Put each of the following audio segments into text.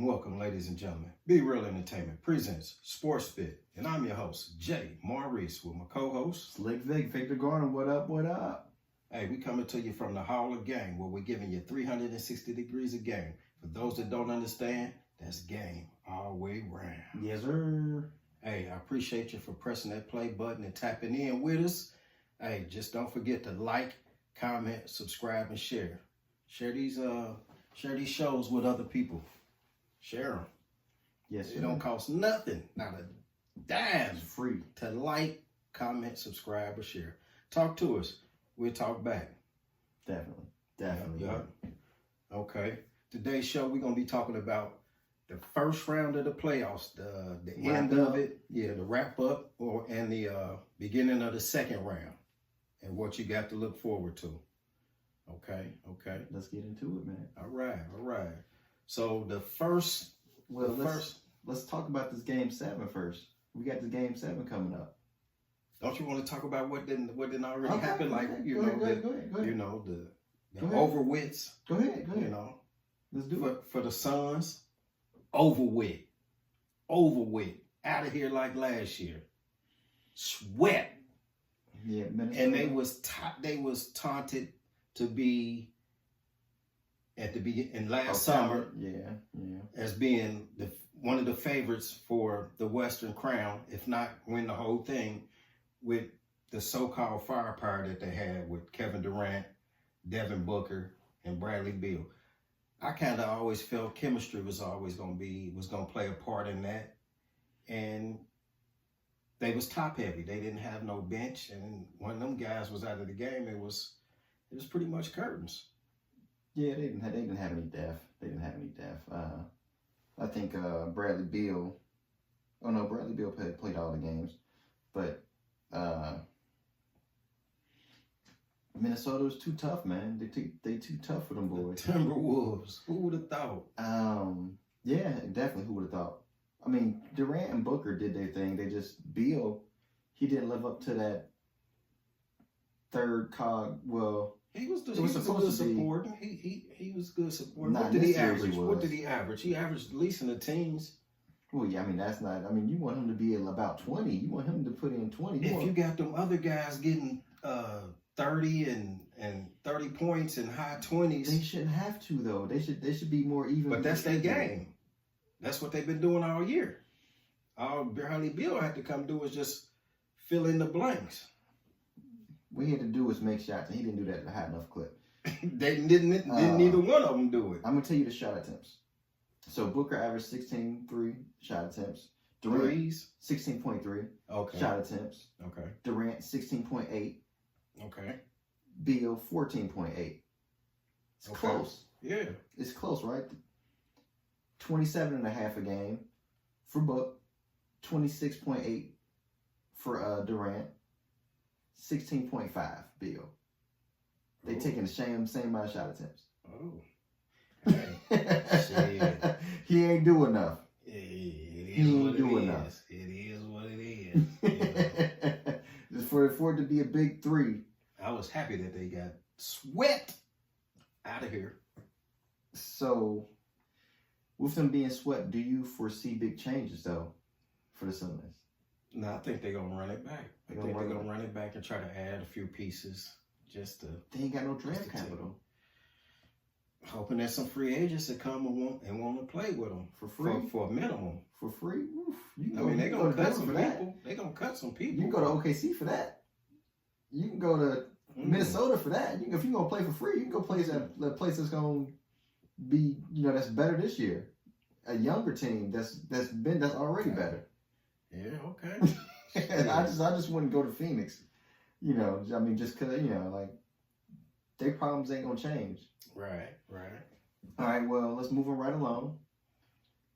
Welcome, ladies and gentlemen. Be Real Entertainment presents Sports Fit, and I'm your host, Jay Maurice, with my co-host, Slick Vic, Victor Garner. What up, what up? Hey, we coming to you from the Hall of Game, where we're giving you 360 degrees of game. For those that don't understand, that's game all the way round. Yes, sir. Hey, I appreciate you for pressing that play button and tapping in with us. Hey, just don't forget to like, comment, subscribe, and share. Share these shows with other people. Share them. Yes, sir. It don't cost nothing, not a dime, It's free. to like, comment, subscribe, or share. Talk to us. We'll talk back. Definitely. Yeah. Okay. Today's show, we're going to be talking about the first round of the playoffs, the end of it, the wrap up, and the beginning of the second round, and what you got to look forward to. Okay. Let's get into it, man. All right. So the first, let's talk about this game 7 first. We got this game 7 coming up. Don't you want to talk about what didn't already happen? Like, okay. you Go know, ahead. you know, the Go ahead. overwits, Go ahead. you know, Let's do it. for the Suns, overwit, out of here like last year, sweat, Yeah, Minnesota. and they was taunted to be at the beginning last summer Yeah. as being one of the favorites for the Western Crown, if not win the whole thing, with the so-called firepower that they had with Kevin Durant, Devin Booker, and Bradley Beal. I kind of always felt chemistry was always going to play a part in that, and they was top heavy. They didn't have no bench, and one of them guys was out of the game. It was pretty much curtains. Yeah, they didn't have any depth. I think Bradley Beal. Oh no, Bradley Beal played all the games, but Minnesota was too tough, man. They too tough for them boys. Timberwolves. Who would have thought? Yeah, definitely. Who would have thought? I mean, Durant and Booker did their thing. Beal, he didn't live up to that third cog. Well, He was good supposed to be. supporting. He was good supporting. Not What did he this year he average? What was. did he average? He averaged at least in the teens. well, yeah. I mean, that's not. I mean, you want him to be about 20. You want him to put in 20. If you got them other guys getting 30 and 30 points and high 20s, They shouldn't have to though. They should be more even. but that's their game. That's what they've been doing all year. All Bradley Beal had to come do is just fill in the blanks. What he had to do was make shots, and he didn't do that at a high enough clip. They didn't neither one of them do it. I'm gonna tell you the shot attempts. So Booker averaged 16 shot attempts. Durant Threes. 16.3 Okay. shot attempts. Okay. Durant 16.8. Okay. Beal 14.8. It's Okay. close. Yeah. It's close, right? 27.5 a game for Book. 26.8 for Durant. 16.5 Beal. They taking the same amount of shot attempts. Oh. Hey. Shit. He ain't do enough. It He is ain't what do it enough. is. It is what it is. You know. Just for it to be a big 3. I was happy that they got swept out of here. So, with them being swept, do you foresee big changes though for the Suns? No, I think they're gonna run it back. I They think gonna they're run gonna run it back and try to add a few pieces, just to They ain't got no draft Just the capital hoping that some free agents will come and want to play with them for free. for a minimum. For free? Oof. You I mean, they're you gonna to cut Denver some for that. people. They're gonna cut some people. You can go to OKC for that. You can go to Minnesota for that. If you're gonna play for free, you can go play at a place that's gonna be, that's better this year. A younger team that's already better. Yeah. Okay. And I just wouldn't go to Phoenix. I mean, just cause like their problems ain't gonna change. Right. All right, well, let's move on right along.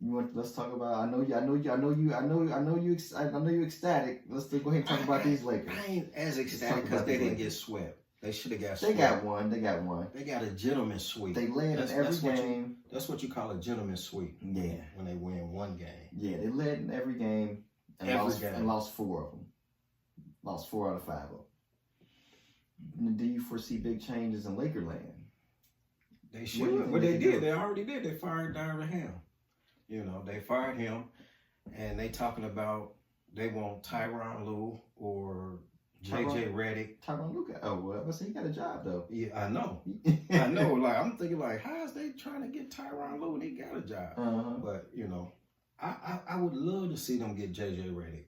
Let's talk about. I know you ecstatic. Let's go ahead and talk about these Lakers. I ain't as talk ecstatic because about they the didn't get Lakers. swept. They should have got They swept. got one. They got a gentleman's sweep. They led in every game. That's what you call a gentleman's sweep. Yeah. When they win one game. Yeah, they led in every game and lost 4 of them. Lost 4 out of 5 of them. Do you foresee big changes in Lakerland? They What do you should. think Well, they they can did. do? They already did. They fired Darvin Ham. You know, they fired him, and they talking about they want Tyronn Lue or JJ Redick. Tyronn Lue. Oh well, but see, he got a job though. Yeah, I know. I know. Like I'm thinking, like, how is they trying to get Tyronn Lue and he got a job? But you know, I would love to see them get JJ Redick.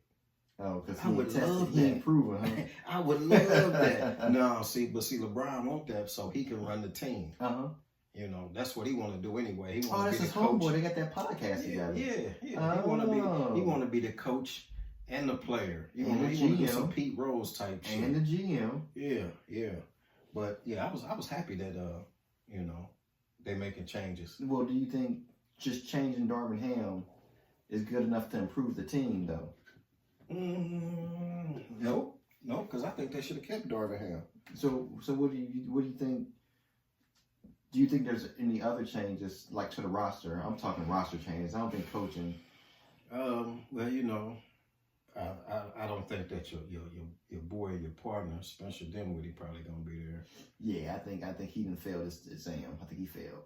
Oh, because I would love he that. ain't proven, huh? I would love that. No, see, LeBron want that so he can run the team. You know, that's what he want to do anyway. He want to be his the coach. homeboy. They got that podcast together. Yeah. He Oh. want to be the coach and the player. He And want the to do GM. some Pete Rose type shit. And the GM. Yeah. But yeah, I was happy that you know, they making changes. Well, do you think just changing Darvin Ham is good enough to improve the team, though? No, because I think they should have kept Darvin Ham. So what do you think? Do you think there's any other changes like to the roster? I'm talking roster changes. I don't think coaching. Well, you know, I don't think that your boy, your partner, Spencer Dinwiddie, probably gonna be there. Yeah, I think he didn't fail this exam. I think he failed.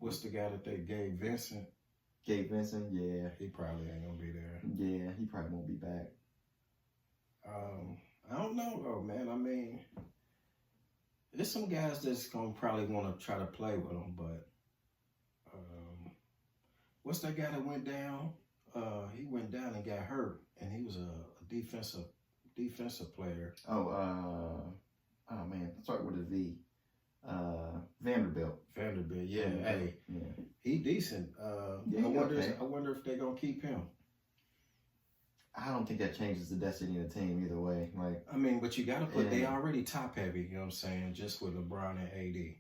What's the guy that they gave Vincent? Gabe Vincent, yeah. He probably ain't gonna be there. Yeah, he probably won't be back. I don't know though, man. I mean, there's some guys that's gonna probably want to try to play with him, but what's that guy that went down? He went down and got hurt, and he was a defensive player. Oh man, start with a V. Vanderbilt. Yeah. Hey, Yeah. he decent. Yeah, I wonder if they're gonna keep him. I don't think that changes the destiny of the team either way. Like, I mean, but you got to put. Yeah. They already top heavy. You know what I'm saying? Just with LeBron and AD.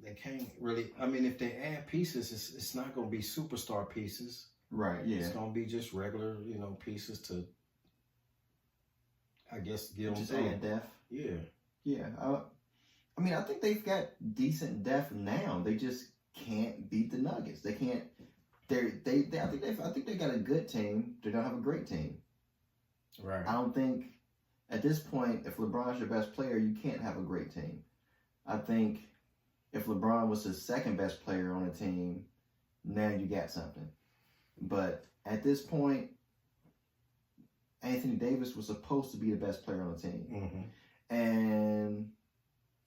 They can't really. I mean, if they add pieces, it's not going to be superstar pieces. right? Yeah. It's going to be just regular, you know, pieces to, I guess, give them Just through. add depth. Yeah. Yeah. I mean, I think they've got decent depth now. They just can't beat the Nuggets. They can't. I think they got a good team. They don't have a great team. Right. I don't think at this point, if LeBron's your best player, you can't have a great team. I think if LeBron was the second best player on the team, now you got something. But at this point, Anthony Davis was supposed to be the best player on the team, Mm-hmm. and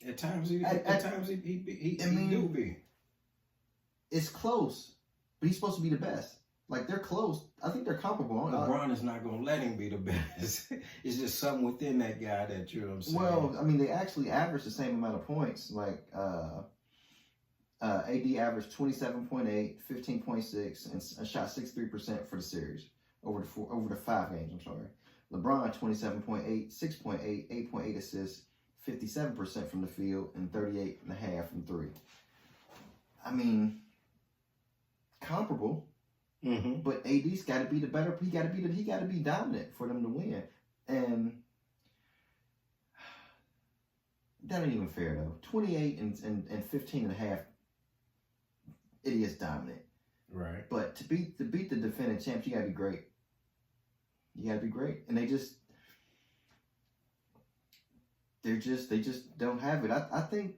At times he mean, do be. it's close. But he's supposed to be the best. Like, they're close. I think they're comparable. LeBron is not going to let him be the best. It's just something within that guy that, you know what I'm saying? Well, I mean, they actually average the same amount of points. Like, AD averaged 27.8, 15.6, and shot 63% for the series over the 5 games. I'm sorry. LeBron 27.8, 6.8, 8.8 assists, 57% from the field, and 38.5 from 3. I mean, comparable. Mm-hmm. But AD's got to be the better. He got to be dominant for them to win, and that ain't even fair though. 28 and 15 and a half. It is dominant, Right. but to beat the defending champs, you got to be great. You got to be great, and they just don't have it. I think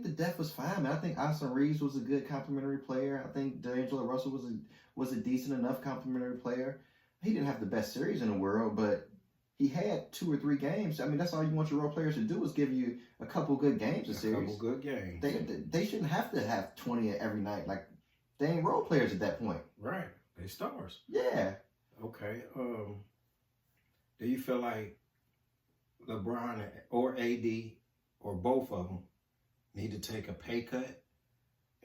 the depth was fine, man. I think Austin Reeves was a good complimentary player. I think D'Angelo Russell was a decent enough complimentary player. He didn't have the best series in the world, but he had 2 or 3 games. I mean, that's all you want your role players to do is give you a couple good games a series. Couple good games. They shouldn't have to have 20 every night. Like, they ain't role players at that point. Right. They stars. Yeah. Okay. Do you feel like LeBron or AD or both of them need to take a pay cut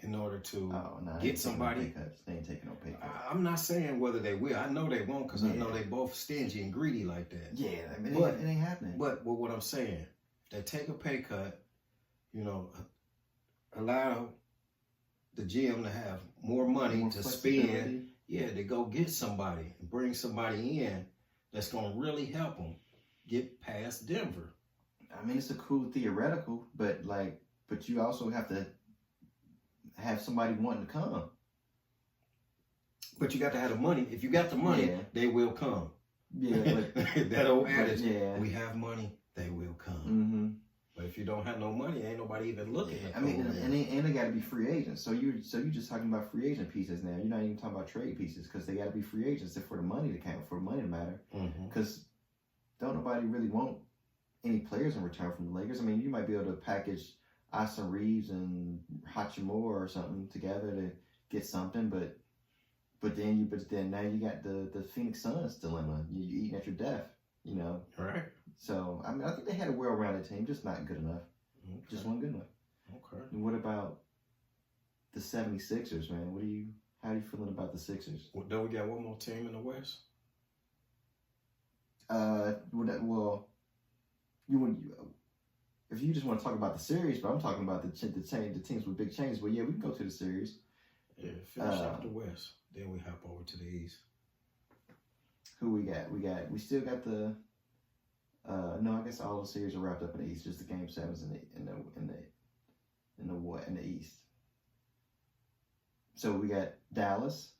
in order to get somebody? They ain't taking no pay cuts. I'm not saying whether they will. I know they won't because I know Yeah. they both stingy and greedy like that. Yeah, I mean, But- it ain't happening. But what I'm saying, if they take a pay cut, you know, allow the GM to have more money More to flexibility. spend. Yeah, to go get somebody and bring somebody in that's going to really help them get past Denver. I mean, it's a cool theoretical, but you also have to have somebody wanting to come. But you got to have the money. If you got the money, Yeah. they will come. Yeah, but that old but adage, yeah. we have money, they will come. Mm-hmm. But if you don't have no money, ain't nobody even looking at I mean, Kawhi. and they got to be free agents. So you're just talking about free agent pieces now. You're not even talking about trade pieces because they got to be free agents for the money to count, for money to matter. Because don't nobody really want any players in return from the Lakers. I mean, you might be able to package Austin Reeves and Hachimura or something together to get something, but then now you got the Phoenix Suns dilemma. You're eating at your death, you know. Right. So I mean, I think they had a well-rounded team, just not good enough. Okay. Just wasn't good enough. Okay. And what about the 76ers, man? How are you feeling about the Sixers? Well, don't we got one more team in the West? Well, if you just want to talk about the series, but I'm talking about the teams with big changes. But yeah, we can go to the series. Yeah, finish off the West. Then we hop over to the East. Who we got? We still got the. No, I guess all the series are wrapped up in the East. Just the game sevens in the East. So we got Dallas.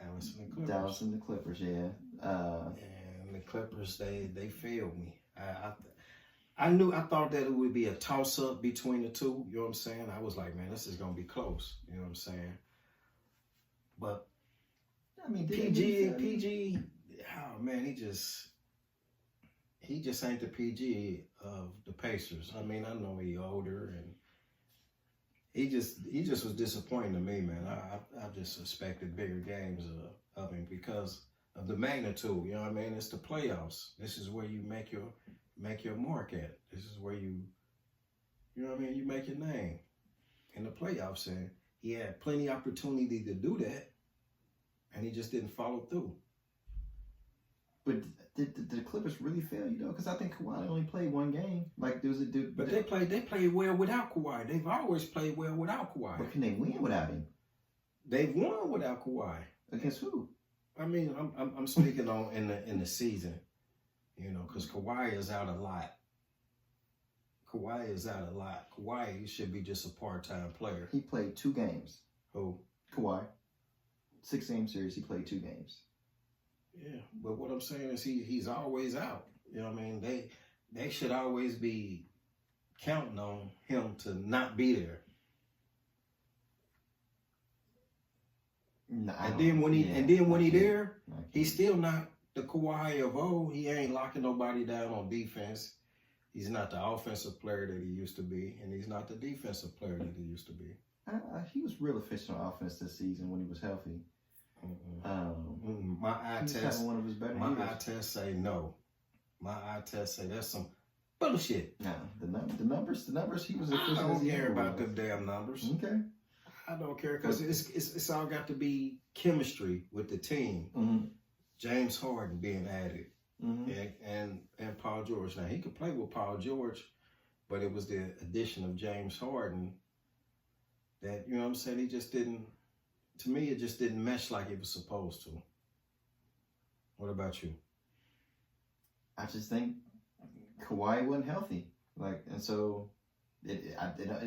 Dallas and the Clippers. Dallas and the Clippers, yeah. And the Clippers, they failed me. I thought that it would be a toss up between the two. You know what I'm saying? I was like, man, this is gonna be close. You know what I'm saying? But I mean, PG, oh man, he just ain't the PG of the Pacers. I mean, I know he older and he just was disappointing to me, man. I just expected bigger games of him because of the magnitude. You know what I mean? It's the playoffs. This is where you make your mark at. This is where you know what I mean? You make your name in the playoffs, and he had plenty of opportunity to do that, and he just didn't follow through. But did the Clippers really fail you though? Because I think Kawhi only played one game. Like there was a dude. But they played well without Kawhi. They've always played well without Kawhi. But can they win without him? They've won without Kawhi. Against who? I mean, I'm speaking on in the season, you know, because Kawhi is out a lot. Kawhi should be just a part-time player. He played 2 games. Who? Kawhi. 6-game series. He played 2 games. Yeah, but what I'm saying is he's always out. You know what I mean? They should always be counting on him to not be there. No, and then when he there, he's still not the Kawhi of old. He ain't locking nobody down on defense. He's not the offensive player that he used to be, and he's not the defensive player that he used to be. He was real efficient on offense this season when he was healthy. My eye test. One of his better my years. eye test say no. My eye test say that's some bullshit. No, the numbers. He was efficient. I don't care about them damn numbers. Okay. I don't care because it's all got to be chemistry with the team. Mm-hmm. James Harden being added, mm-hmm. and Paul George. Now he could play with Paul George, but it was the addition of James Harden that, you know what I'm saying, he just didn't. To me, it just didn't mesh like it was supposed to. What about you? I just think Kawhi wasn't healthy, and so it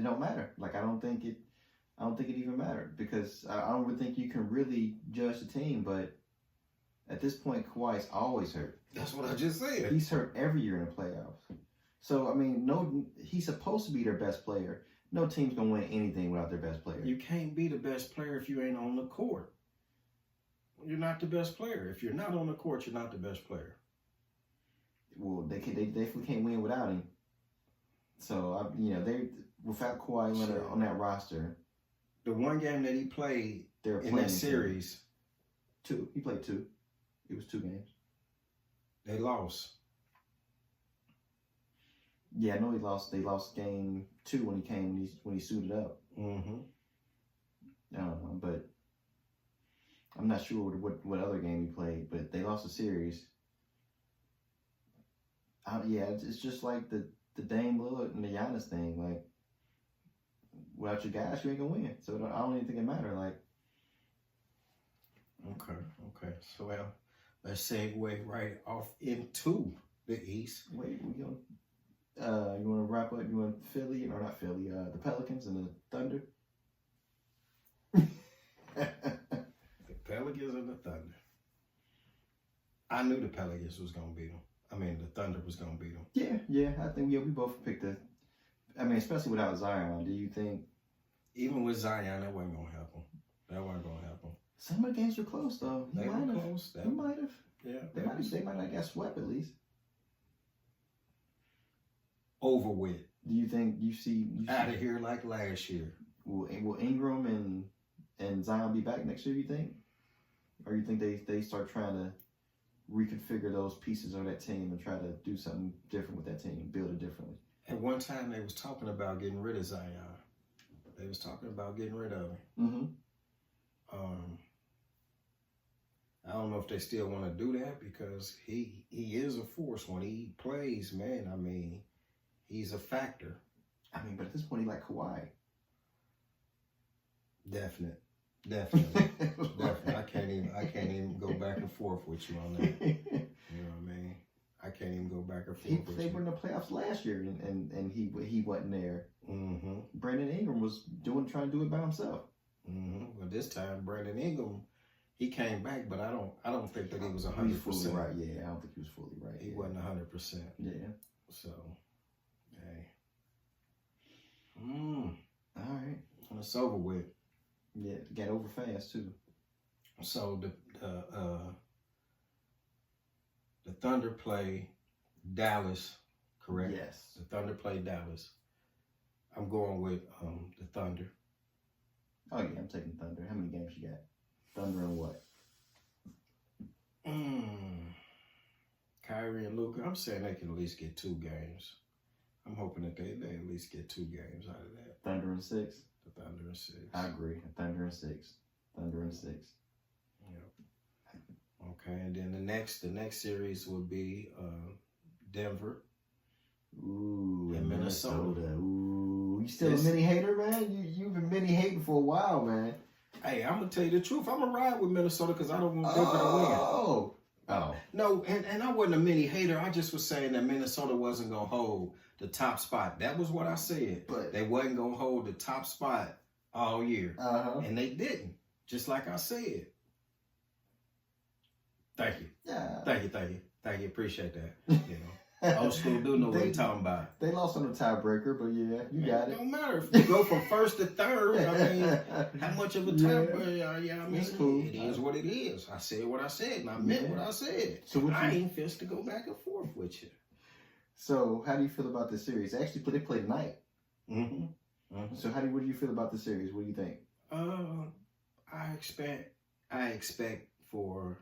don't matter. I don't think it even mattered because I don't really think you can really judge the team. But at this point, Kawhi's always hurt. That's what I just said. He's hurt every year in the playoffs. So I mean, he's supposed to be their best player. No team's gonna win anything without their best player. You can't be the best player if you ain't on the court. You're not the best player. If you're not on the court, you're not the best player. Well, they definitely can't win without him. So they without Kawhi Leonard on that roster. The one game that he played in that series, 2. He played 2. It was 2 games. They lost. Yeah, I know he lost. They lost game 2 when he suited up. Mm-hmm. I don't know, but I'm not sure what other game he played. But they lost the series. It's just like the Dame Lillard and the Giannis thing. Without your guys, you ain't gonna win. So I don't even think it matters. Okay. So let's segue right off into the East. Wait, you want to wrap up? You want Philly or not Philly? The Pelicans and the Thunder. The Pelicans and the Thunder. I knew the Pelicans was gonna beat them. I mean, the Thunder was gonna beat them. Yeah. I think we both picked I mean, especially without Zion, do you think Even with Zion, that wasn't gonna happen. That wasn't gonna happen. some of the games were close though? They were close. He might have. Yeah, They might not get swept at least. over with. Do you think you see Out of here like last year. will Ingram and Zion be back next year? You think, or you think they start trying to reconfigure those pieces of that team and try to do something different with that team, build it differently? At one time, they was talking about getting rid of Zion. They was talking about getting rid of him. Mm-hmm. I don't know if they still want to do that because he is a force when he plays, man. I mean, he's a factor. I mean, but at this point, he like Kawhi. Definitely. I can't even go back and forth with you on that. You know what I mean? I can't even go back and forth with They you. were in the playoffs last year, and he wasn't there. Mm-hmm. Brandon Ingram was trying to do it by himself. Mm-hmm. But this time, Brandon Ingram, he came back, but I don't think that he was 100%. He was fully right. Yeah, I don't think he was fully right. He wasn't 100%. Yeah. So, hey. All right. It's over with. Yeah, it got over fast too. So the Thunder play Dallas, correct? Yes. The Thunder play Dallas. I'm going with the Thunder. Oh yeah, I'm taking Thunder. How many games you got? Thunder and what? Kyrie and Luka. I'm saying they can at least get 2 games. I'm hoping that they at least get 2 games out of that. Thunder and 6. The Thunder and 6. I agree. Thunder and 6. Thunder and 6. Yep. Okay, and then the next series will be Denver. Ooh, and Minnesota. Ooh, you still a mini hater, man? You've been mini hating for a while, man. Hey, I'm gonna tell you the truth. I'm gonna ride with Minnesota because I don't want Denver to win. Oh. No, and I wasn't a mini hater. I just was saying that Minnesota wasn't gonna hold the top spot. That was what I said. But they wasn't gonna hold the top spot all year, and they didn't. Just like I said. Thank you. Yeah. Thank you. Appreciate that. You know, old school do know what they're talking about. They lost on the tiebreaker, but yeah, you got it. Don't matter if you go from first to third. I mean, how much of a tiebreaker? Yeah, I mean, cool. It is what it is. I said what I said, and I meant what I said. So I ain't fist to go back and forth with you. So, how do you feel about this series? Actually, they play tonight. Mm-hmm. Mm-hmm. So, what do you feel about the series? What do you think? I expect for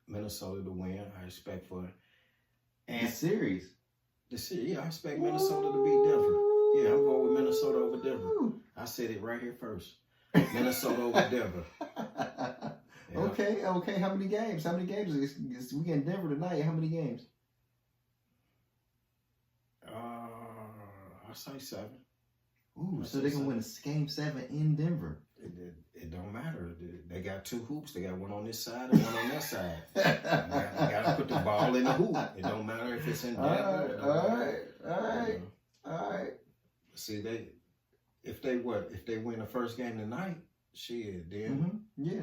Minnesota to win. I expect for the series. Yeah, I expect Minnesota to beat Denver. Yeah, I'm going with Minnesota over Denver. I said it right here first. Minnesota over Denver. Yeah. Okay. How many games? We get in Denver tonight. How many games? I say 7. Ooh, so they can win game 7 in Denver. It don't matter. They got 2 hoops. They got one on this side and one on that side. You got to put the ball in the hoop. It don't matter if it's in Denver. All right. See, if they win the first game tonight, shit, then yeah,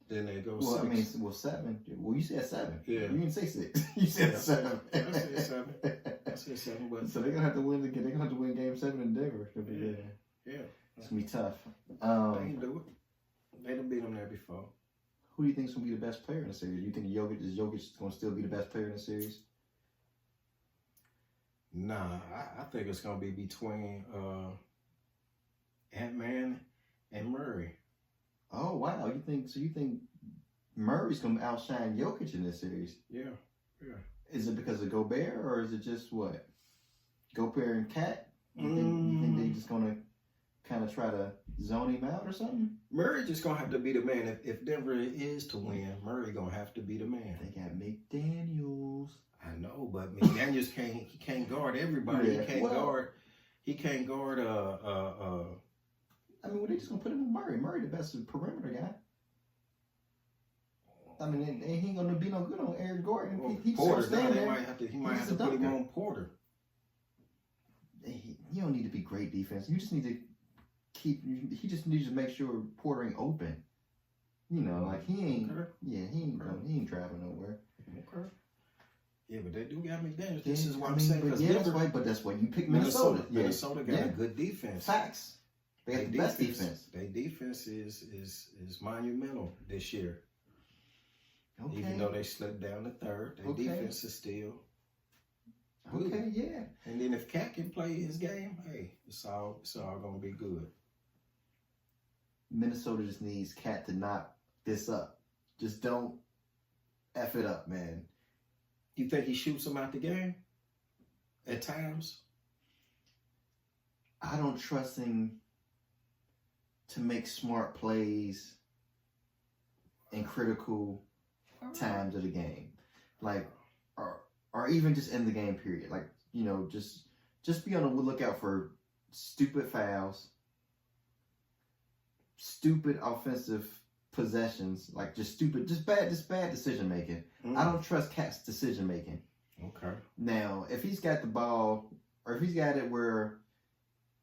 then they go. Well, 6. I mean, 7. Well, you said 7. Yeah, you didn't say 6. You said 7. I said 7. But so they're gonna have to win. They're gonna have to win game 7 in Denver. Yeah. It's gonna be tough. They can do it. They done beat them there before. Who do you think is gonna be the best player in the series? Do you think Jokic gonna still be the best player in the series? Nah, I think it's gonna be between Ant-Man and Murray. Oh wow! You think Murray's gonna outshine Jokic in this series? Yeah. Is it because of Gobert or is it just what? Gobert and Cat? You think they just gonna kind of try to zone him out or something? Murray just gonna have to be the man. If Denver is to win, Murray gonna have to be the man. They got McDaniels. I know, but McDaniels can't guard everybody. Yeah. He can't guard I mean, they just gonna put him on Murray. Murray the best perimeter guy. I mean, he ain't gonna be no good on Eric Gordon. He Porter. just stand there. He might have to put him on Porter. You don't need to be great defense. You just need to he just needs to make sure Porter ain't open. You know, like he ain't. Okay. Yeah, he ain't traveling nowhere. Okay. Yeah, but they do got McDaniels. Yeah, This is what I I'm mean, saying. but Because yeah, that's why you pick Minnesota. Minnesota got Yeah. a good defense. Facts. They got the best defense. Their defense is monumental this year. Okay. Even though they slipped down to third, their defense is still good. Okay, yeah. And then if Cat can play his game, hey, it's all gonna be good. Minnesota just needs Cat to knock this up. Just don't F it up, man. You think he shoots him out the game at times? I don't trust him to make smart plays in critical times of the game, like, or even just in the game period. Like, you know, just be on the lookout for stupid fouls, stupid offensive possessions, like just bad decision making. I don't trust Cat's decision making. Okay. Now, if he's got the ball, or if he's got it where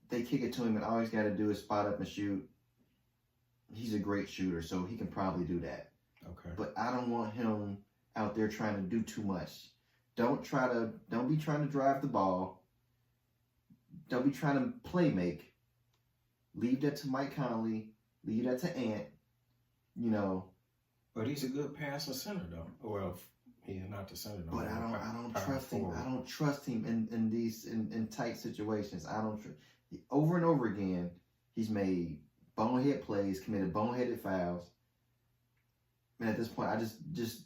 they kick it to him and all he's got to do is spot up and shoot, he's a great shooter, so he can probably do that. Okay. But I don't want him out there trying to do too much. Don't be trying to drive the ball. Don't be trying to play make. Leave that to Mike Conley. Leave that to Ant. You know. But he's a good passer center though. Well, he's not the center though. But I don't trust him. I don't trust him in these tight situations. I don't over and over again. He's made bonehead plays, committed boneheaded fouls. And at this point, I just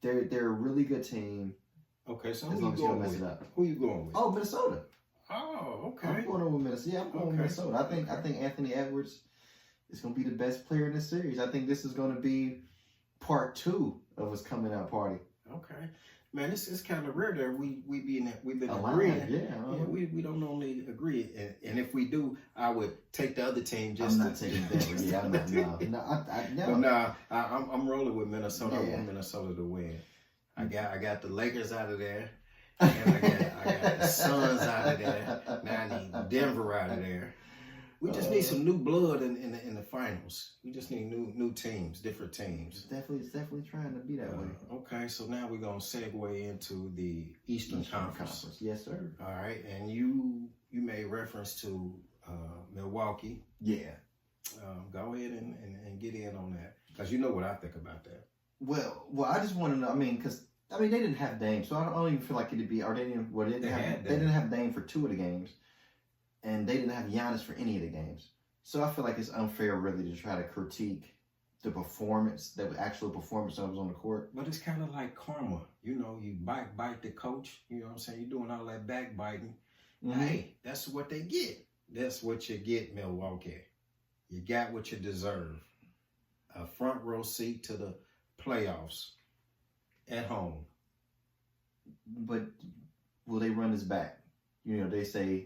they're a really good team. Okay, so as who long you as you don't going mess with? it up. Who you going with? Oh, Minnesota. Oh, okay. I'm going over Minnesota. Yeah, I'm going with Minnesota. I think Anthony Edwards is going to be the best player in this series. I think this is going to be part 2 of his coming out party. Okay, man, this is kind of rare that we've been Aligned, agreeing. Yeah, we don't normally agree, and if we do, I would take the other team. I'm not taking Denver. Yeah, I'm not. No. But nah, I'm rolling with Minnesota. I Yeah. want Minnesota to win. I got the Lakers out of there, and I got the Suns out of there. Now I need Denver out of there. We just need some new blood in the finals. We just need new teams, different teams. It's definitely trying to be that way. Okay, so now we're gonna segue into the Eastern Conference. Yes, sir. All right, and you made reference to Milwaukee. Yeah. Go ahead and get in on that, because you know what I think about that. Well, I just want to know. I mean, because they didn't have Dame, so I don't even feel like it'd be. Or they didn't. Well, they didn't have Dame for 2 of the games, and they didn't have Giannis for any of the games. So I feel like it's unfair, really, to try to critique the actual performance that was on the court. But it's kind of like karma, you know. You bite the coach. You know what I'm saying? You're doing all that backbiting. Mm-hmm. Hey, that's what they get. That's what you get, Milwaukee. You got what you deserve. A front row seat to the playoffs at home. But will they run this back? You know, they say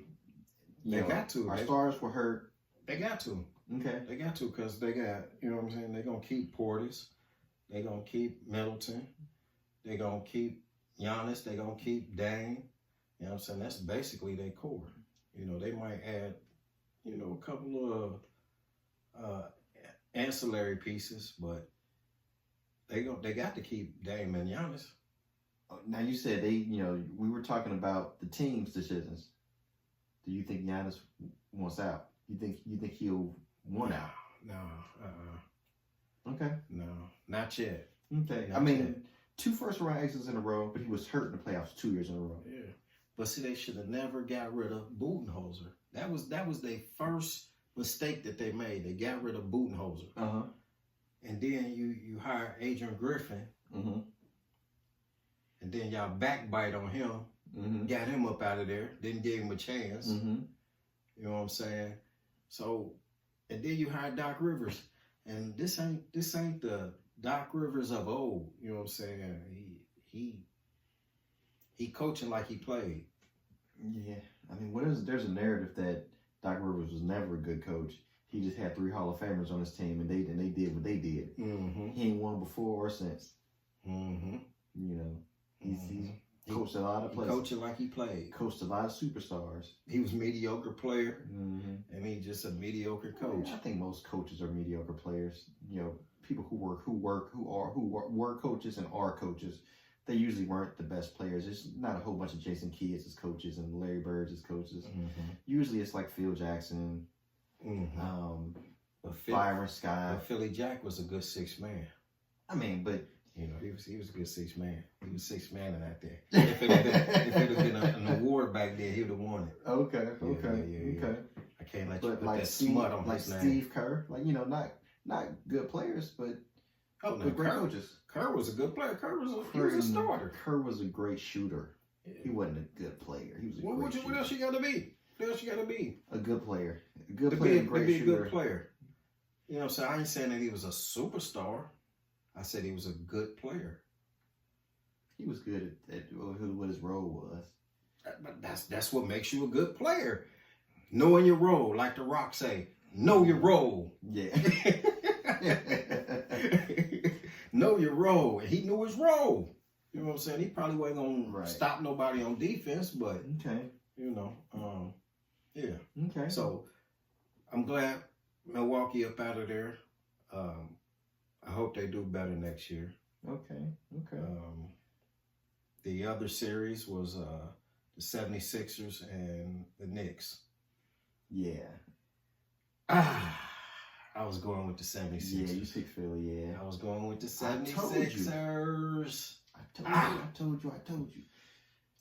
They got to. Our stars were hurt. They got to. Okay. They got to, because they got, you know what I'm saying? They're going to keep Portis. They're going to keep Middleton. They're going to keep Giannis. They're going to keep Dame. You know what I'm saying? That's basically their core. You know, they might add, you know, a couple of ancillary pieces, but they got to keep Dame and Giannis. Now you said we were talking about the team's decisions. Do you think Giannis wants out? You think he'll want out? No. Okay. No, not yet. Okay. Not I mean, yet. 2 first-round exits in a row, but he was hurt in the playoffs 2 years in a row. Yeah. But see, they should have never got rid of Budenholzer. That was their first mistake that they made. They got rid of Budenholzer. Uh-huh. And then you hire Adrian Griffin. Mm-hmm. And then y'all backbite on him. Mm-hmm. Got him up out of there. Didn't give him a chance. Mm-hmm. You know what I'm saying? So, and then you hire Doc Rivers. And this ain't the Doc Rivers of old. You know what I'm saying? He coaching like he played. Yeah. I mean, there's a narrative that Doc Rivers was never a good coach. He just had 3 Hall of Famers on his team, and they did what they did. Mm-hmm. He ain't won before or since. Mm-hmm. You know, he's coached a lot of players. Coaching like he played. Coached a lot of superstars. He was a mediocre player, Mm-hmm. and he's just a mediocre coach. I think most coaches are mediocre players. You know, people who were coaches and are coaches, they usually weren't the best players. There's not a whole bunch of Jason Kidd as coaches and Larry Bird as coaches. Usually it's like Phil Jackson, Byron Scott. Philly Jack was a good sixth man. I mean, but you know, he was a good sixth man. He was sixth man in that there. If it had been an award back then, he would have won it. Okay. I can't let you But put like that Steve, smut on like his name. Steve Kerr, like not good players, but great coaches. Kerr was a good player. Kerr was a starter. Kerr was a great shooter. He wasn't a good player. He was a great shooter. What else you got to be? What else you got to be? A good player. A To good player, be great a shooter. good player. You know what I'm saying? I ain't saying that he was a superstar. I said he was a good player. He was good at what his role was. But that's what makes you a good player. Knowing your role, like The Rock say, know your role. Yeah. Know your role. And he knew his role. You know what I'm saying? He probably wasn't going to stop nobody on defense, but, you know, yeah. Okay. So, I'm glad Milwaukee up out of there. I hope they do better next year. Okay. The other series was the 76ers and the Knicks. Yeah. I was going with the 76ers. Yeah, you picked Philly, yeah. I was going with the I told you. 76ers. I told you.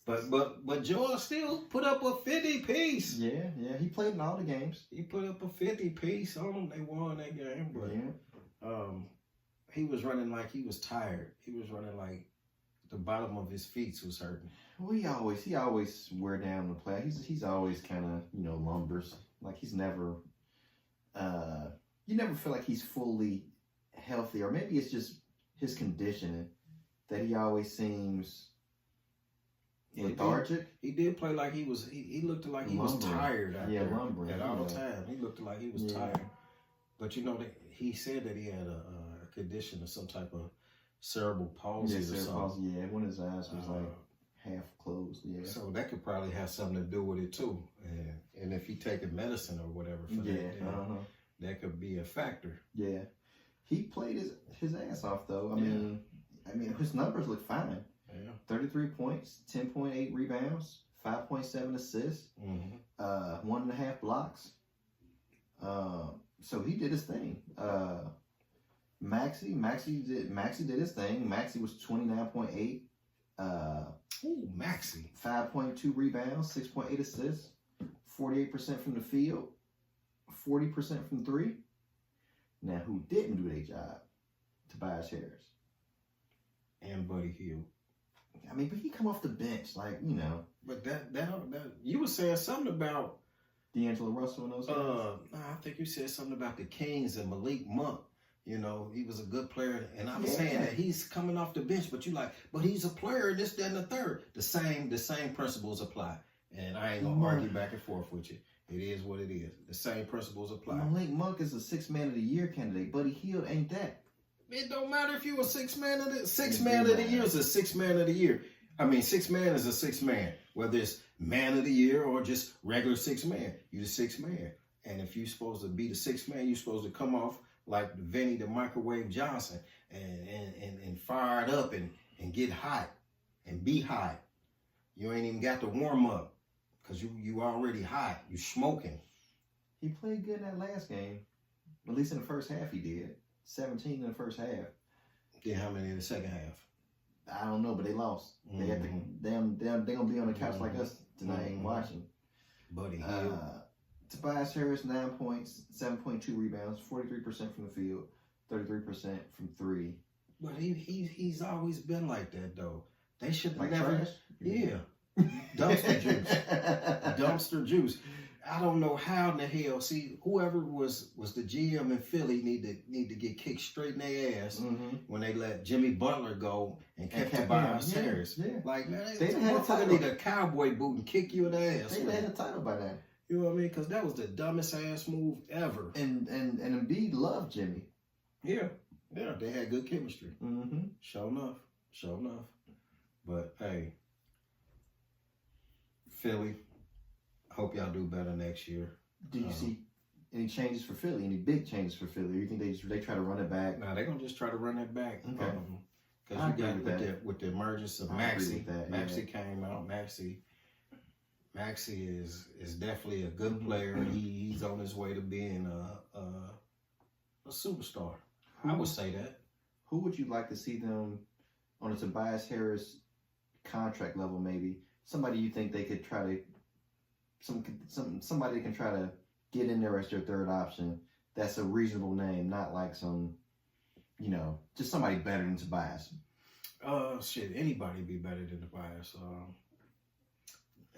But George still put up a 50 piece. Yeah, he played in all the games. He put up a 50 piece on them. They won that game, but he was running like he was tired. He was running like the bottom of his feet was hurting. Well, he always wear down the play. He's always kind of lumbers. Like he's never. You never feel like he's fully healthy, or maybe it's just his conditioning that he always seems lethargic. He did play like he was. He looked like he was tired out there lumbering at all time. He looked like he was tired. But he said that he had a condition of some type of cerebral palsy or something. Yeah, when his eyes was like half closed. Yeah. So that could probably have something to do with it too. And if he taking medicine or whatever for that, that could be a factor. Yeah. He played his ass off though. I mean his numbers look fine. Yeah. 33 points, 10.8 rebounds, 5.7 assists, 1.5 blocks. So he did his thing. Maxey did his thing. Maxey was 29.8. Maxey. 5.2 rebounds, 6.8 assists, 48% from the field, 40% from three. Now, who didn't do their job? Tobias Harris. And Buddy Hield. I mean, but he come off the bench, like, But that you were saying something about D'Angelo Russell and those guys? I think you said something about the Kings and Malik Monk. He was a good player, and I'm saying that he's coming off the bench, but but he's a player, this, that, and the third. The same principles apply, and I ain't gonna argue back and forth with you. It is what it is. The same principles apply. Malik Monk is a 6 man of the year candidate. Buddy Hield ain't that. It don't matter if you a 6 man of the year is a 6 man of the year. I mean, 6 man is a 6 man, whether it's man of the year or just regular 6 man. You the 6 man, and if you're supposed to be the 6 man, you're supposed to come off like Vinny the Microwave Johnson and fire it up and get hot and be hot. You ain't even got to warm up because you already hot. You smoking. He played good in that last game. At least in the first half he did. 17 in the first half. Then how many in the second half? I don't know, but they lost. They had to, they're gonna be on the couch like us tonight watching. Buddy Hield. Tobias Harris, 9 points, 7.2 rebounds, 43% from the field, 33% from three. But he's always been like that though. They should like never. Trash? Yeah. Dumpster juice. Dumpster juice. I don't know how in the hell. See, whoever was the GM in Philly need to get kicked straight in their ass when they let Jimmy Butler go and kept Tobias Harris. Yeah. Like, man, they had a title. Need a cowboy boot and kick you in the ass. They had a title by now. You know what I mean? Because that was the dumbest ass move ever. And Embiid loved Jimmy. Yeah. Yeah. They had good chemistry. Mm-hmm. Sure enough. But hey, Philly, hope y'all do better next year. Do you see any changes for Philly? Any big changes for Philly? Or you think they try to run it back? Nah, they're gonna just try to run it back. Okay. because I you agree got with that. with the emergence of I agree Maxey. with that, Maxey came out. Maxey is definitely a good player. He's on his way to being a superstar. I would say that. Who would you like to see them on a Tobias Harris contract level? Maybe somebody you think they could try to somebody can try to get in there as their third option. That's a reasonable name, not like some, just somebody better than Tobias. Shit, anybody be better than Tobias.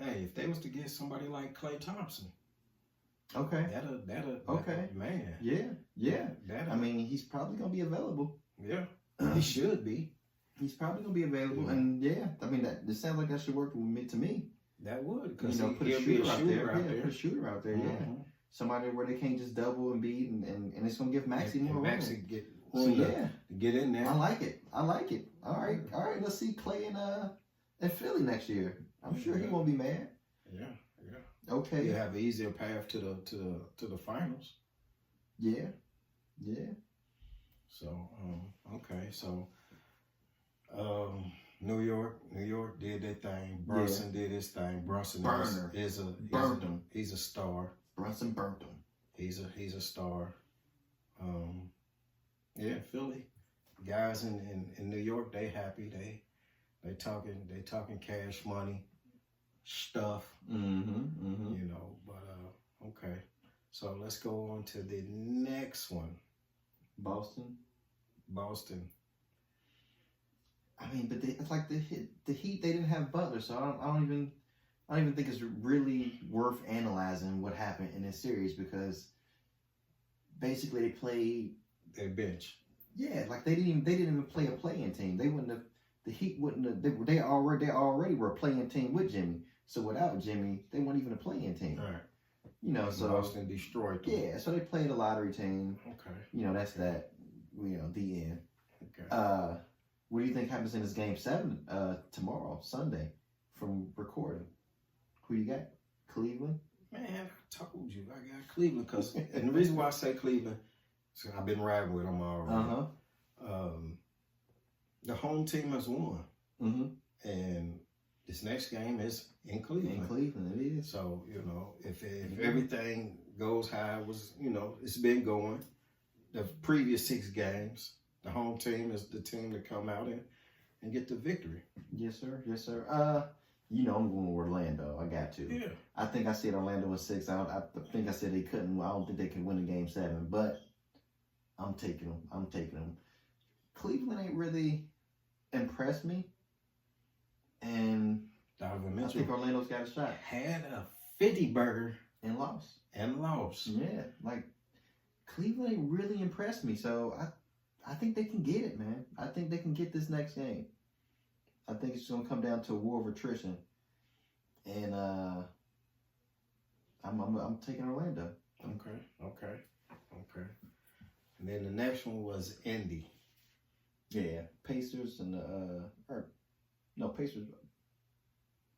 Hey, if they was to get somebody like Klay Thompson, Okay. okay, man, Yeah. I mean, he's probably gonna be available. yeah, he should be. He's probably gonna be available, Yeah. and I mean that. It sounds like that should work to me. That would, because Put he'll a be shooter a out shooter there. out Yeah, there. put a shooter out there. Yeah, Mhm. somebody where they can't just double and beat, and it's gonna give Maxey more room. Maxey get So room yeah, to get in there. I like it. All right. Let's see Klay in Philly next year. I'm sure he won't be mad. Yeah. Okay. You have an easier path to the finals. Yeah. So okay, so New York did their thing. Brunson did his thing. Brunson Burner. Burnt him. He's a star. Brunson burnt him. He's a star. Yeah, Philly guys in New York, they happy. They talking cash money stuff. Mm-hmm. But okay. So let's go on to the next one. Boston. I mean, but it's like the Heat. They didn't have Butler, so I don't even think it's really worth analyzing what happened in this series, because basically they played Their bench. Yeah, like they didn't even play a play-in team. They wouldn't have. The Heat wouldn't have. They already were a play-in team with Jimmy. So without Jimmy, they weren't even a play-in team. All right. So Boston destroyed them. yeah. So they played a lottery team. Okay. That's that. The end. Okay. What do you think happens in this game 7 tomorrow, Sunday, from recording? Who you got? Cleveland? Man, I told you I got Cleveland, and the reason why I say Cleveland, so I've been riding with them already. The home team has won, and this next game is in Cleveland. In Cleveland, it is. So if everything goes how it was, it's been going. The previous 6 games, the home team is the team to come out and get the victory. Yes, sir. I'm going with Orlando. I got to. Yeah. I think I said Orlando was 6. I think I said they couldn't. I don't think they could win the game 7, but I'm taking them. Cleveland ain't really impressed me, and Donovan I Mitchell think Orlando's got a shot. had a 50 burger And lost. Yeah, like Cleveland ain't really impressed me, so I think they can get it, man. I think they can get this next game. I think it's gonna come down to a war of attrition, and I'm taking Orlando. Okay. And then the next one was Indy. Yeah, Pacers and Pacers.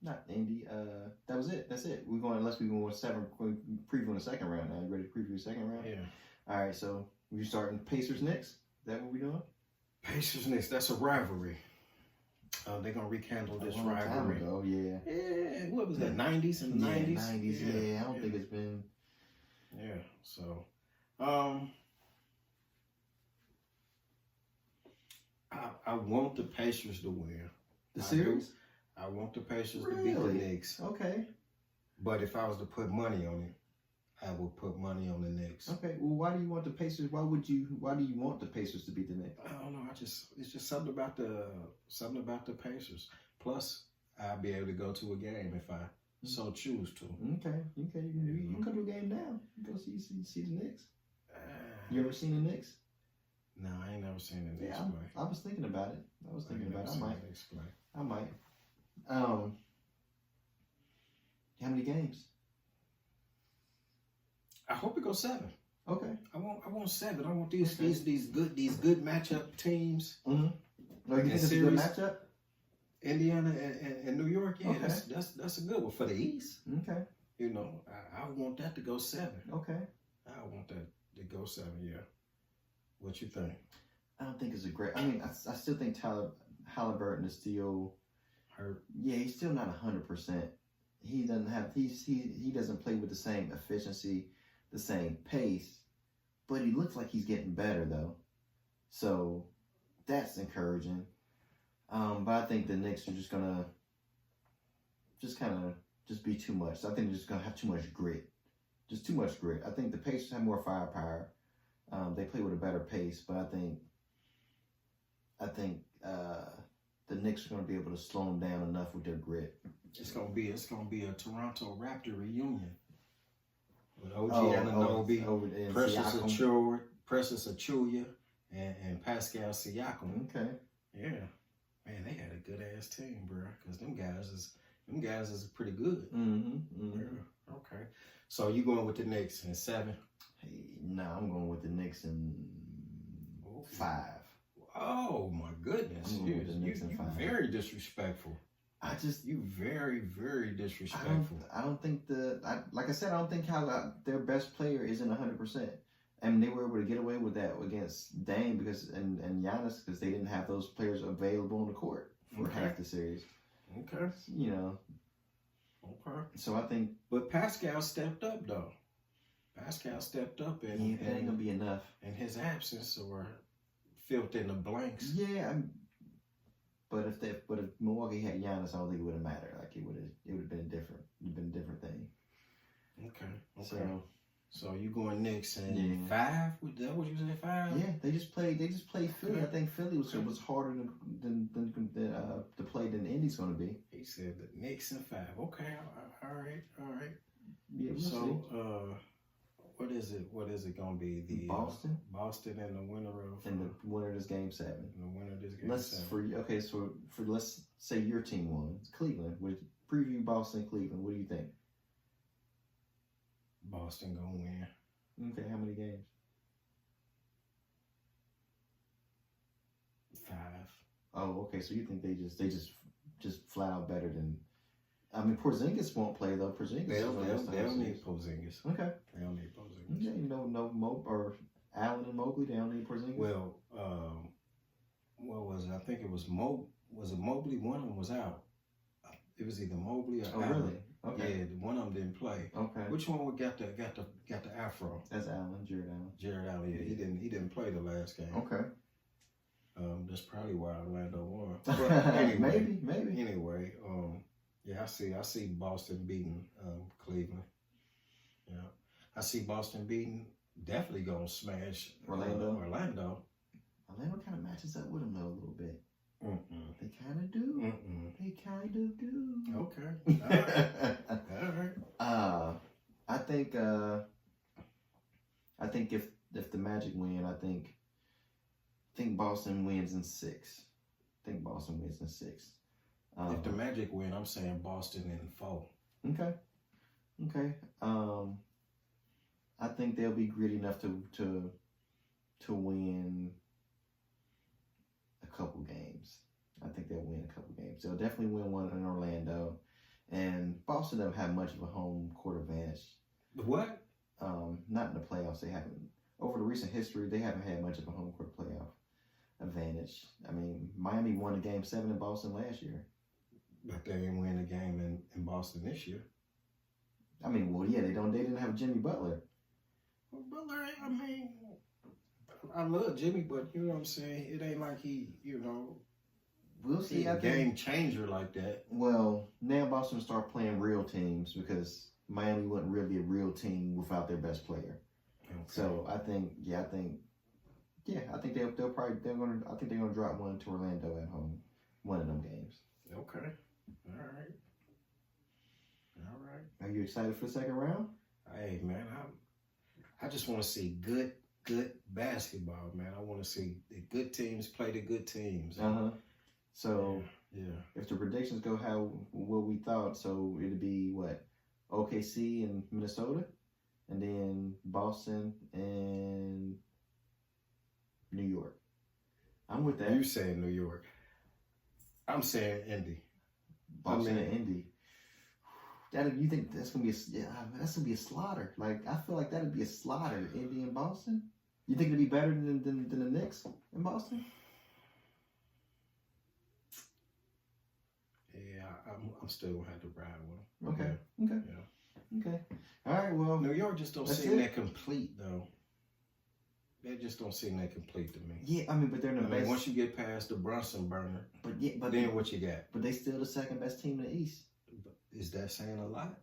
Not Indy. That was it. That's it. We're going unless we go 7. We're previewing the second round now. You ready to preview the second round? Yeah. All right. So we starting Pacers next. Is that what we're doing? Pacers next. That's a rivalry. They're gonna rekindle this rivalry. Oh yeah. Yeah. What was that? 90s and 90s. 90s. Yeah. I don't think it's been. Yeah. So, I want the Pacers to win. The series? I want the Pacers to beat the Knicks. Okay. But if I was to put money on it, I would put money on the Knicks. Okay. Well, why do you want the Pacers? Why do you want the Pacers to beat the Knicks? I don't know. It's just something about the Pacers. Plus, I'll be able to go to a game if I so choose to. Okay. You can go to a game now. You go see the Knicks. You ever seen the Knicks? No, I ain't never seen the Knicks play. I was thinking about it. I might. How many games? I hope it goes 7. Okay. I want 7. I want these good matchup teams. Mm-hmm. No, you think it's a good matchup? Indiana and New York. Yeah, Okay. that's a good one for the East. Okay. I want that to go 7. Okay. I want that to go 7. Yeah. What you think? I don't think it's a great. I mean, I still think Halliburton is still Hurt. Yeah, he's still not 100%. He doesn't have he doesn't play with the same efficiency, the same pace, but he looks like he's getting better though. So that's encouraging. But I think the Knicks are just gonna just be too much. So I think they're just gonna have too much grit. Just too much grit. I think the Pacers have more firepower. They play with a better pace, but I think the Knicks are going to be able to slow them down enough with their grit. It's gonna be a Toronto Raptor reunion with OG Anunoby, Precious Achiuwa, and Pascal Siakam. Okay. Yeah, man, they had a good ass team, bro. Cause them guys is pretty good. Yeah. Okay. So you going with the Knicks in 7? Hey, nah, I'm going with the Knicks in 5. Oh my goodness! You very disrespectful. You very, very disrespectful. I don't think like I said, I don't think their best player isn't 100%. And they were able to get away with that against Dame and Giannis because they didn't have those players available on the court for half the series. Okay. You know. Okay. So I think. But Pascal stepped up though. Pascal stepped up and that ain't gonna be enough in his absence or filled in the blanks. Yeah. But if Milwaukee had Giannis, I don't think it would have mattered. Like it would have been different. It would have been a different thing. Okay. So you going Knicks in 5? Was that what you said, 5? Yeah, they just played Philly. Okay. I think Philly was harder than to play than Indy's going to be. He said the Knicks in 5. Okay, all right. Yeah, we'll see. What is it going to be? The Boston. Boston and the winner of. And the winner of this game 7. And the winner of this game 7. So let's say your team won. It's Cleveland. We preview Boston, Cleveland. What do you think? Boston gonna win. Okay, how many games? 5. Oh, okay. So you think they just flat out better than? I mean, Porzingis won't play though. Porzingis. They don't need Porzingis. Okay. They don't need Porzingis. Okay, or Allen and Mobley. They don't need Porzingis. Well, what was it? I think it was Was it Mobley? One of them was out. It was either Mobley or Allen. Really? Okay. Yeah, one of them didn't play. Okay. Which one would got the afro? That's Allen, Jared Allen. Jared Allen. Yeah, he didn't play the last game. Okay. That's probably why Orlando won. But anyway, maybe. Anyway, yeah, I see Boston beating Cleveland. Yeah, I see Boston beating. Definitely gonna smash Orlando. Orlando kind of matches up with them though a little bit. Mm-mm. They kind of do. Mm-mm. They kind of do. Okay. All right. I think if the Magic win, I think Boston wins in 6. I think Boston wins in 6. If the Magic win, I'm saying Boston in 4. Okay. I think they'll be gritty enough to win a couple games. I think they'll win a couple games. They'll definitely win one in Orlando, and Boston don't have much of a home court advantage. What? Not in the playoffs. They haven't. Over the recent history, they haven't had much of a home court playoff advantage. I mean, Miami won a game 7 in Boston last year. But they didn't win a game in Boston this year. I mean, well, yeah, they didn't have Jimmy Butler. Well, Butler, I mean, I love Jimmy, but you know what I'm saying? It ain't like We'll see. He's a game changer like that. Well, now Boston will start playing real teams because Miami wasn't really a real team without their best player. Okay. So I think they're gonna drop one to Orlando at home, one of them games. Okay. All right. Are you excited for the second round? Hey man, I just want to see good basketball, man. I want to see the good teams play the good teams. So yeah. If the predictions go what we thought, so it'd be what? OKC and Minnesota, and then Boston and New York. I'm with that. You saying New York? I'm saying Indy. Boston and Indy. You think that's gonna be that's gonna be a slaughter? Like I feel like that'd be a slaughter. Indy and Boston. You think it'd be better than the Knicks in Boston? Yeah, I'm still gonna have to ride with them. Okay. Yeah. Okay. Yeah. Okay. All right. Well, New York just don't That's seem it. that complete though. They just don't seem that complete to me. yeah. I mean, but they're the I mean, best. once you get past the Brunson burner, but then what you got? but they still the second best team in the East. Is that saying a lot?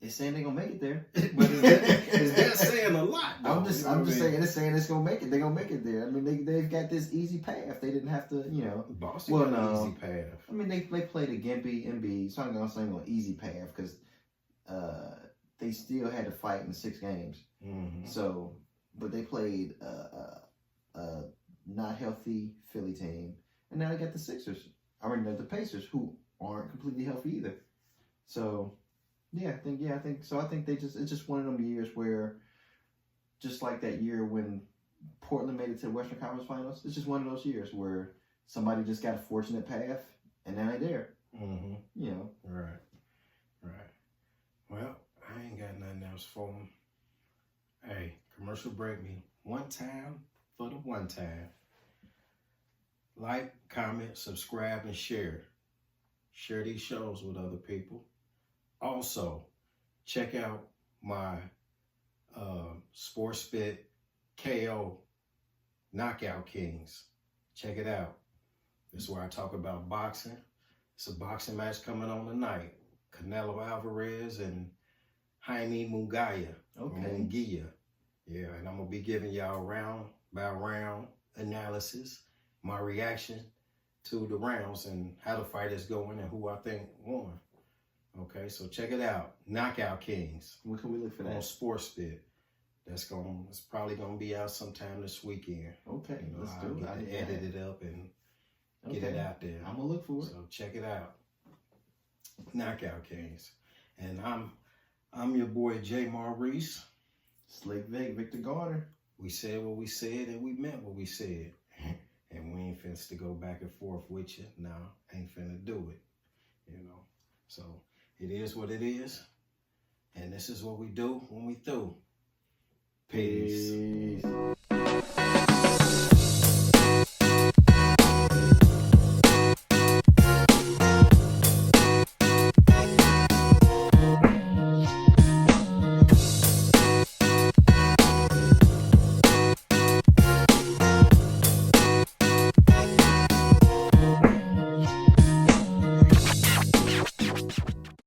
They're saying they're gonna make it there. But is that saying a lot? Though? I'm just You know what I mean? saying it's saying it's gonna make it. They're gonna make it there. I mean, they've got this easy path. They didn't have to, you know. Boston Well, got an no. easy path. I mean, they played a Gimpy, Embiid, so I'm gonna say an easy path because they still had to fight in 6 games. Mm-hmm. So, but they played a not healthy Philly team, and now they got the Sixers. I mean, the Pacers, who aren't completely healthy either. So, I think so. I think it's just one of them years where, just like that year when Portland made it to the Western Conference Finals, it's just one of those years where somebody just got a fortunate path, and now they're there. Mm-hmm. You know. Right. Well, I ain't got nothing else for them. Hey, commercial break me one time for the one time. Like, comment, subscribe, and share. Share these shows with other people. Also, check out my Sports Fit KO Knockout Kings. Check it out. This is where I talk about boxing. It's a boxing match coming on tonight. Canelo Alvarez and Jaime Munguia. Okay. Munguia. Yeah, and I'm going to be giving y'all round by round analysis, my reaction to the rounds and how the fight is going and who I think won. Okay, so check it out. Knockout Kings When can we look for on that? SportsFit. It's probably gonna be out sometime this weekend. Okay, You know, let's I'll do get it. to edit it up and get it out there. I'm gonna look for it. So check it out. Knockout Kings. And I'm your boy Jay Maurice. Slick Vic, Victor Garner. We said what we said and we meant what we said. And we ain't finna to go back and forth with you. No, ain't finna do it. You know. So it is what it is. And this is what we do when we through. Peace. Peace.